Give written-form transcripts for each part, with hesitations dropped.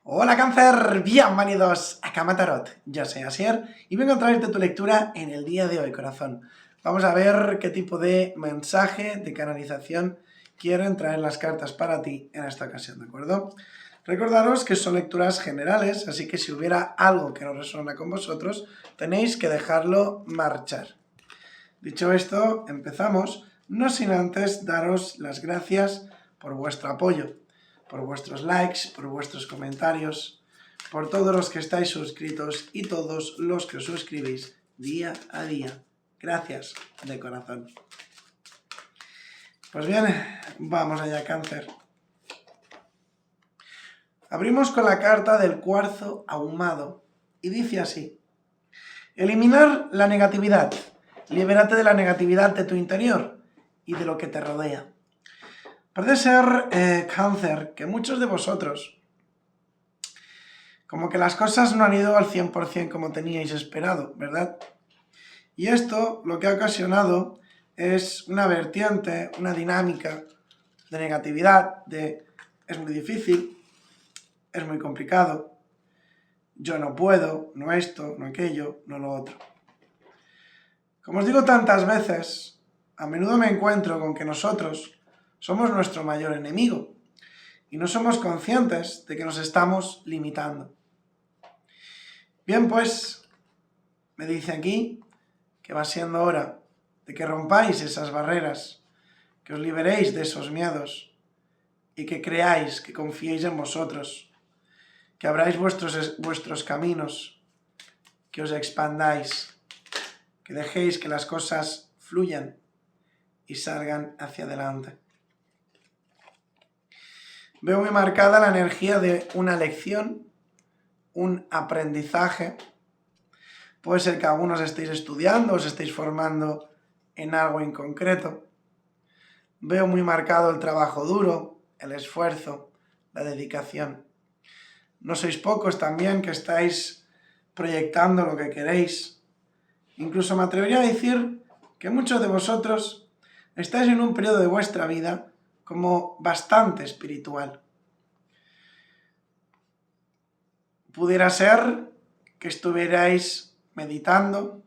Hola Cáncer, bienvenidos a Cama Tarot. Yo soy Asier y vengo a traerte tu lectura en el día de hoy, corazón. Vamos a ver qué tipo de mensaje, de canalización quieren traer las cartas para ti en esta ocasión, ¿de acuerdo? Recordaros que son lecturas generales, así que si hubiera algo que no resuena con vosotros, tenéis que dejarlo marchar. Dicho esto, empezamos, no sin antes daros las gracias por vuestro apoyo, por vuestros likes, por vuestros comentarios, por todos los que estáis suscritos y todos los que os suscribís día a día. Gracias de corazón. Pues bien, vamos allá, Cáncer. Abrimos con la carta del cuarzo ahumado y dice así: eliminar la negatividad. Libérate de la negatividad de tu interior y de lo que te rodea. Puede ser, Cáncer, que muchos de vosotros, como que las cosas no han ido al 100% como teníais esperado, ¿verdad? Y esto lo que ha ocasionado es una vertiente, una dinámica de negatividad, de es muy difícil, es muy complicado, yo no puedo, no esto, no aquello, no lo otro. Como os digo tantas veces, a menudo me encuentro con que nosotros somos nuestro mayor enemigo y no somos conscientes de que nos estamos limitando. Bien, pues, me dice aquí que va siendo hora de que rompáis esas barreras, que os liberéis de esos miedos y que creáis, que confiéis en vosotros, que abráis vuestros caminos, que os expandáis, que dejéis que las cosas fluyan y salgan hacia adelante. Veo muy marcada la energía de una lección, un aprendizaje. Puede ser que algunos estéis estudiando, os estéis formando en algo en concreto. Veo muy marcado el trabajo duro, el esfuerzo, la dedicación. No sois pocos también que estáis proyectando lo que queréis. Incluso me atrevería a decir que muchos de vosotros estáis en un periodo de vuestra vida como bastante espiritual. Pudiera ser que estuvierais meditando,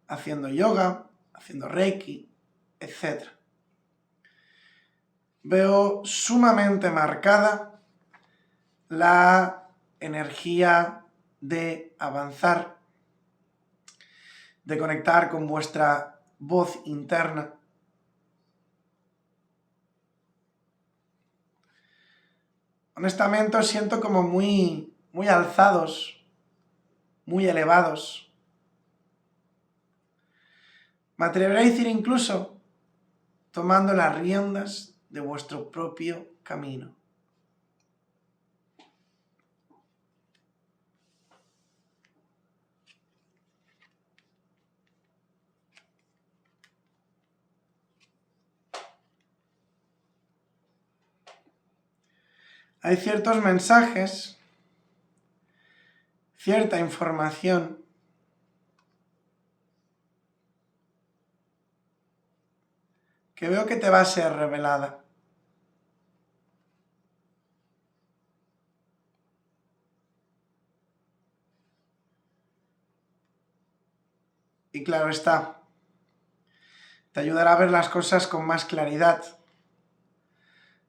haciendo yoga, haciendo reiki, etc. Veo sumamente marcada la energía de avanzar, de conectar con vuestra voz interna. Honestamente os siento como muy alzados, muy elevados. Me atreveré a decir incluso tomando las riendas de vuestro propio camino. Hay ciertos mensajes, cierta información que veo que te va a ser revelada. Y claro está, te ayudará a ver las cosas con más claridad.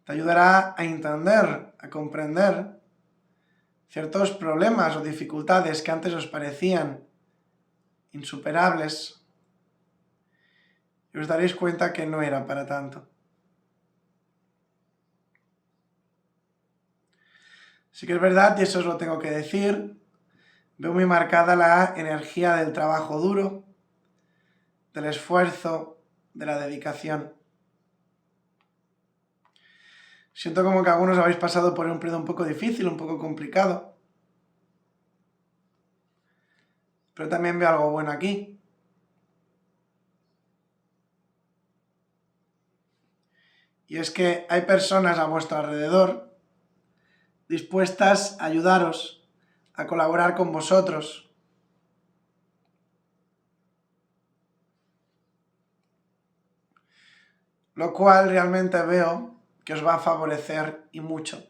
Te ayudará a entender, a comprender ciertos problemas o dificultades que antes os parecían insuperables y os daréis cuenta que no era para tanto. Sí que es verdad, y eso os lo tengo que decir, veo muy marcada la energía del trabajo duro, del esfuerzo, de la dedicación. Siento como que algunos habéis pasado por un periodo un poco difícil, un poco complicado. Pero también veo algo bueno aquí. Y es que hay personas a vuestro alrededor dispuestas a ayudaros, a colaborar con vosotros. Lo cual realmente veo que os va a favorecer y mucho.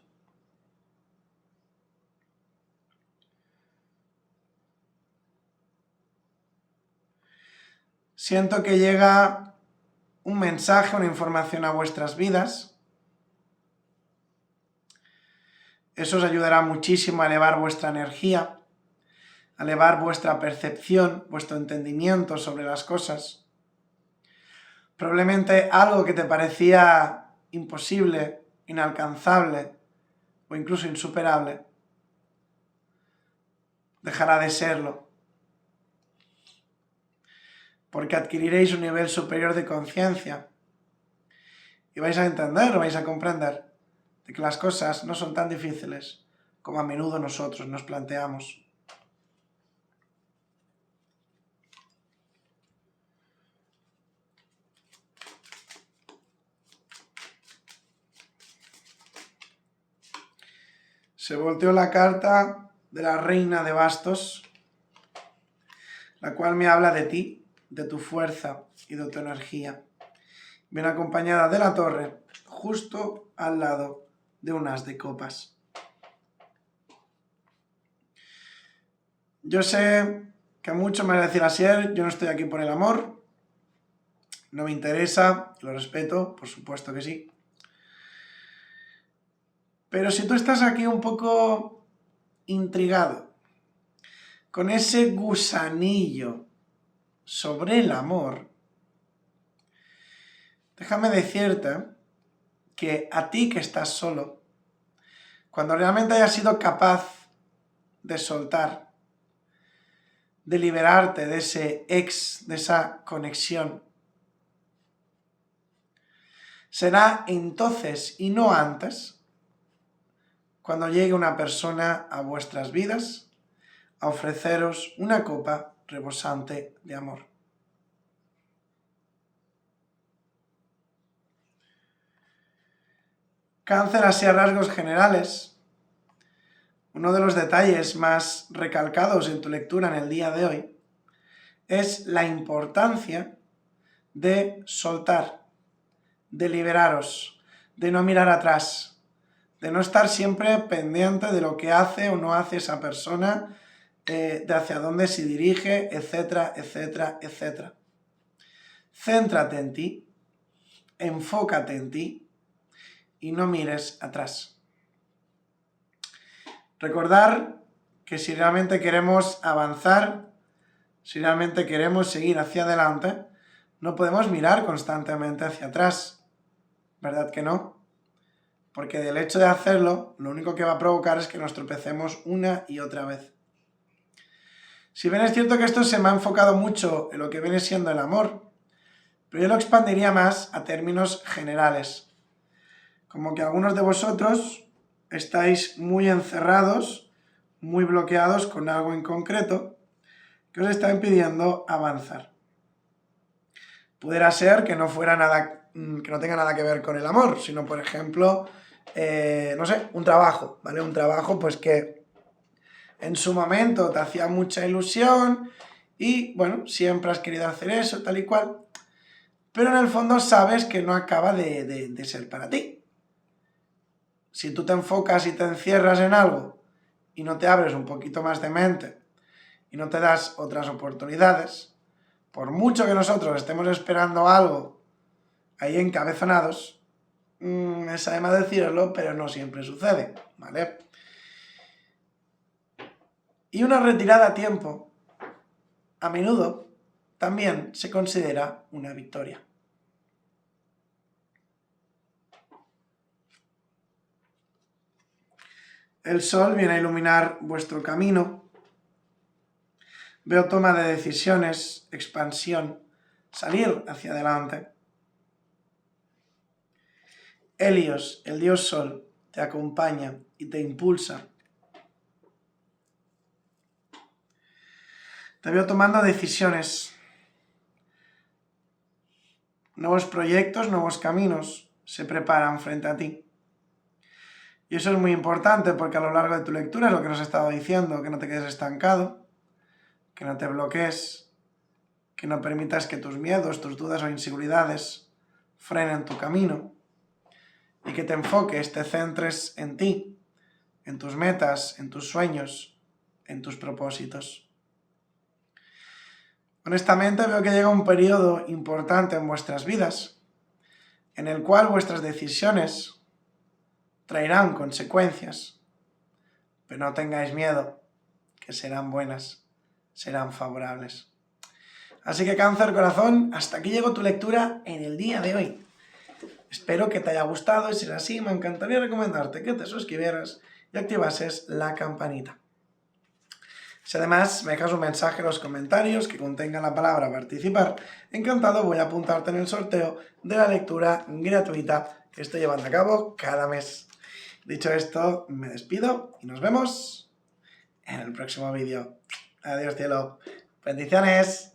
Siento que llega un mensaje, una información a vuestras vidas. Eso os ayudará muchísimo a elevar vuestra energía, a elevar vuestra percepción, vuestro entendimiento sobre las cosas. Probablemente algo que te parecía imposible, inalcanzable o incluso insuperable, dejará de serlo. Porque adquiriréis un nivel superior de conciencia y vais a entender, vais a comprender de que las cosas no son tan difíciles como a menudo nosotros nos planteamos. Se volteó la carta de la Reina de Bastos, la cual me habla de ti, de tu fuerza y de tu energía. Viene acompañada de la Torre, justo al lado de un as de copas. Yo sé que mucho me va a decir Asier, yo no estoy aquí por el amor, no me interesa, lo respeto, por supuesto que sí. Pero si tú estás aquí un poco intrigado, con ese gusanillo sobre el amor, déjame decirte que a ti que estás solo, cuando realmente hayas sido capaz de soltar, de liberarte de ese de esa conexión, será entonces y no antes cuando llegue una persona a vuestras vidas a ofreceros una copa rebosante de amor. Cáncer, así a rasgos generales, uno de los detalles más recalcados en tu lectura en el día de hoy es la importancia de soltar, de liberaros, de no mirar atrás, de no estar siempre pendiente de lo que hace o no hace esa persona, de hacia dónde se dirige, etcétera, etcétera, etcétera. Céntrate en ti, enfócate en ti y no mires atrás. Recordar que si realmente queremos avanzar, si realmente queremos seguir hacia adelante, no podemos mirar constantemente hacia atrás, ¿verdad que no? Porque del hecho de hacerlo, lo único que va a provocar es que nos tropecemos una y otra vez. Si bien es cierto que esto se me ha enfocado mucho en lo que viene siendo el amor, pero yo lo expandiría más a términos generales. Como que algunos de vosotros estáis muy encerrados, muy bloqueados con algo en concreto que os está impidiendo avanzar. Pudiera ser que no fuera nada, que no tenga nada que ver con el amor, sino por ejemplo, no sé, un trabajo, ¿vale? Un trabajo pues que en su momento te hacía mucha ilusión y bueno, siempre has querido hacer eso, tal y cual, pero en el fondo sabes que no acaba de ser para ti. Si tú te enfocas y te encierras en algo y no te abres un poquito más de mente y no te das otras oportunidades, por mucho que nosotros estemos esperando algo ahí encabezonados, me sabe mal decirlo, pero no siempre sucede, ¿vale? Y una retirada a tiempo, a menudo, también se considera una victoria. El sol viene a iluminar vuestro camino. Veo toma de decisiones, expansión, salir hacia adelante. Helios, el dios sol, te acompaña y te impulsa. Te veo tomando decisiones. Nuevos proyectos, nuevos caminos se preparan frente a ti. Y eso es muy importante porque a lo largo de tu lectura es lo que nos he estado diciendo, que no te quedes estancado, que no te bloquees, que no permitas que tus miedos, tus dudas o inseguridades frenen tu camino y que te enfoques, te centres en ti, en tus metas, en tus sueños, en tus propósitos. Honestamente veo que llega un periodo importante en vuestras vidas, en el cual vuestras decisiones traerán consecuencias, pero no tengáis miedo, que serán buenas, serán favorables. Así que Cáncer Corazón, hasta aquí llegó tu lectura en el día de hoy. Espero que te haya gustado y si es así, me encantaría recomendarte que te suscribieras y activases la campanita. Si además me dejas un mensaje en los comentarios que contenga la palabra participar, encantado voy a apuntarte en el sorteo de la lectura gratuita que estoy llevando a cabo cada mes. Dicho esto, me despido y nos vemos en el próximo vídeo. Adiós, cielo. Bendiciones.